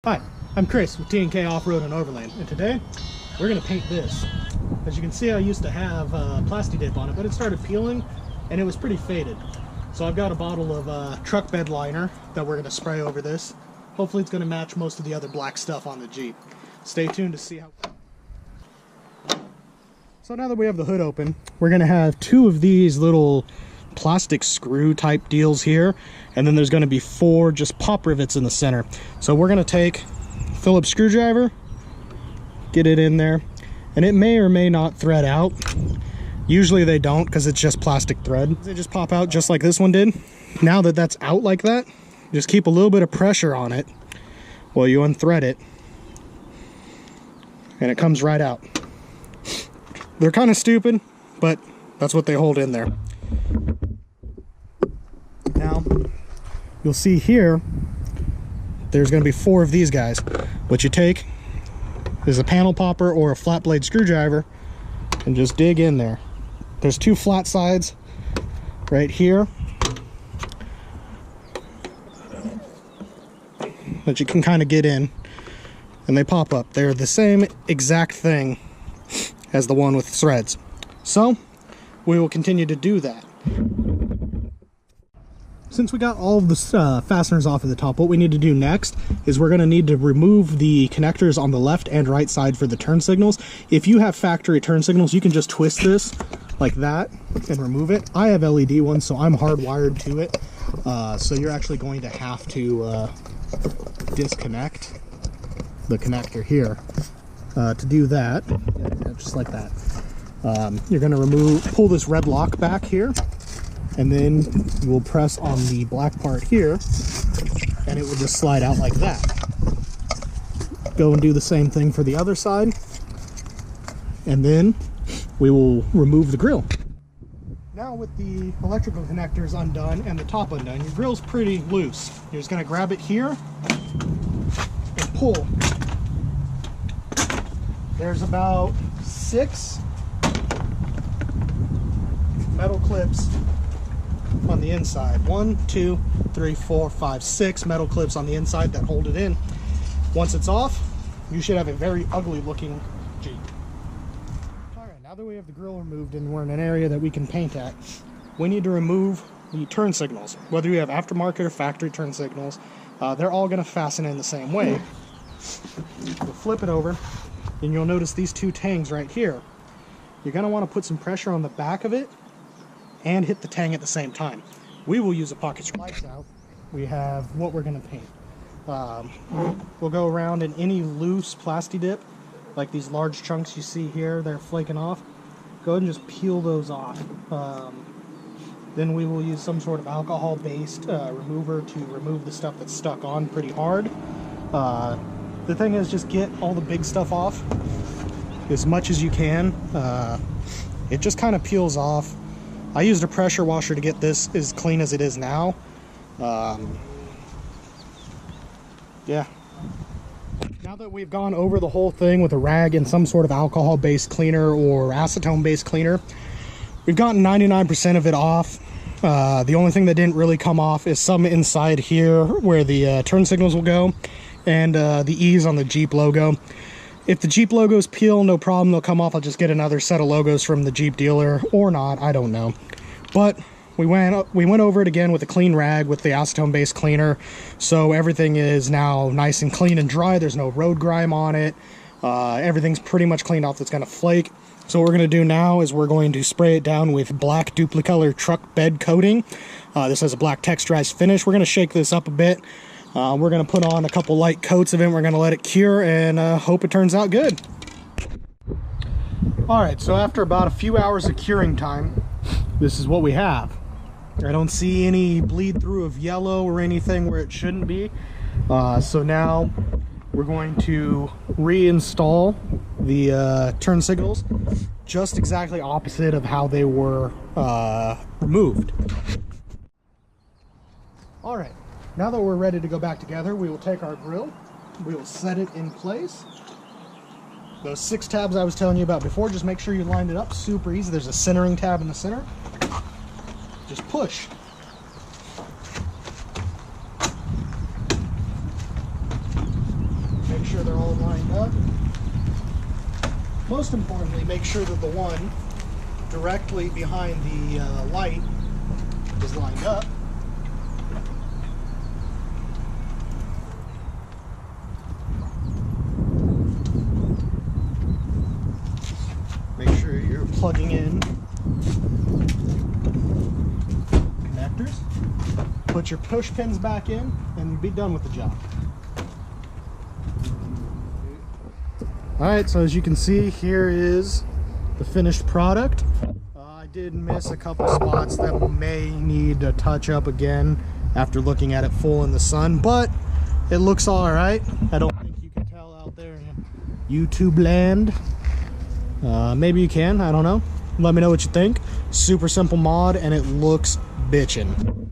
Hi, I'm Chris with T&K Off-Road and Overland, and today we're going to paint this. As you can see, I used to have plastidip on it, but it started peeling and it was pretty faded. So I've got a bottle of truck bed liner that we're going to spray over this. Hopefully it's going to match most of the other black stuff on the Jeep. Stay tuned to see how... So now that we have the hood open, we're going to have two of these little plastic screw type deals here, and then there's going to be four just pop rivets in the center. So we're going to take a Phillips screwdriver, get it in there, and it may or may not thread out. Usually they don't because it's just plastic thread. They just pop out just like this one did. Now that that's out like that, just keep a little bit of pressure on it while you unthread it, and it comes right out. They're kind of stupid, but that's what they hold in there. Now, you'll see here, there's going to be four of these guys. What you take is a panel popper or a flat blade screwdriver and just dig in there. There's two flat sides right here that you can kind of get in, and they pop up. They're the same exact thing as the one with threads. So we will continue to do that. Since we got all of the fasteners off at the top, what we need to do next is we're going to need to remove the connectors on the left and right side for the turn signals. If you have factory turn signals, you can just twist this like that and remove it. I have LED ones, so I'm hardwired to it. So you're actually going to have to disconnect the connector here. To do that, just like that, you're going to pull this red lock back here, and then you will press on the black part here, and it will just slide out like that. Go and do the same thing for the other side, and then we will remove the grill. Now with the electrical connectors undone and the top undone, your grill's pretty loose. You're just going to grab it here and pull. There's about 6 metal clips on the inside. 1, 2, 3, 4, 5, 6 metal clips on the inside that hold it in. Once it's off, you should have a very ugly looking Jeep. Alright, now that we have the grill removed and we're in an area that we can paint at, we need to remove the turn signals. Whether you have aftermarket or factory turn signals, they're all going to fasten in the same way. We'll flip it over, and you'll notice these two tangs right here. You're going to want to put some pressure on the back of it and hit the tang at the same time. We will use a pocket screwdriver. Out, we have what we're going to paint. We'll go around in any loose plastidip, like these large chunks you see here, they're flaking off. Go ahead and just peel those off. Then we will use some sort of alcohol-based remover to remove the stuff that's stuck on pretty hard. The thing is, just get all the big stuff off as much as you can. It just kind of peels off. I used a pressure washer to get this as clean as it is now. Yeah. Now that we've gone over the whole thing with a rag and some sort of alcohol-based cleaner or acetone-based cleaner, we've gotten 99% of it off. The only thing that didn't really come off is some inside here where the turn signals will go, and the E's on the Jeep logo. If the Jeep logos peel, no problem, they'll come off. I'll just get another set of logos from the Jeep dealer, or not, I don't know. But we went over it again with a clean rag with the acetone-based cleaner, so everything is now nice and clean and dry. There's no road grime on it. Everything's pretty much cleaned off that's going to flake. So what we're going to do now is we're going to spray it down with black duplicolor truck bed coating. This has a black texturized finish. We're going to shake this up a bit. We're going to put on a couple light coats of it. We're going to let it cure and hope it turns out good. Alright, so after about a few hours of curing time, this is what we have. I don't see any bleed through of yellow or anything where it shouldn't be. So now we're going to reinstall the turn signals just exactly opposite of how they were removed. Alright. Now that we're ready to go back together, we will take our grill, we will set it in place. Those 6 tabs I was telling you about before, just make sure you lined it up super easy. There's a centering tab in the center. Just push. make sure they're all lined up. Most importantly, make sure that the one directly behind the light is lined up. Make sure you're plugging in connectors. Put your push pins back in and be done with the job. Alright, so as you can see, here is the finished product. I did miss a couple spots that may need to touch up again after looking at it full in the sun, but it looks alright. I don't think you can tell out there in YouTube land. Maybe you can, I don't know. Let me know what you think. Super simple mod and it looks bitchin'.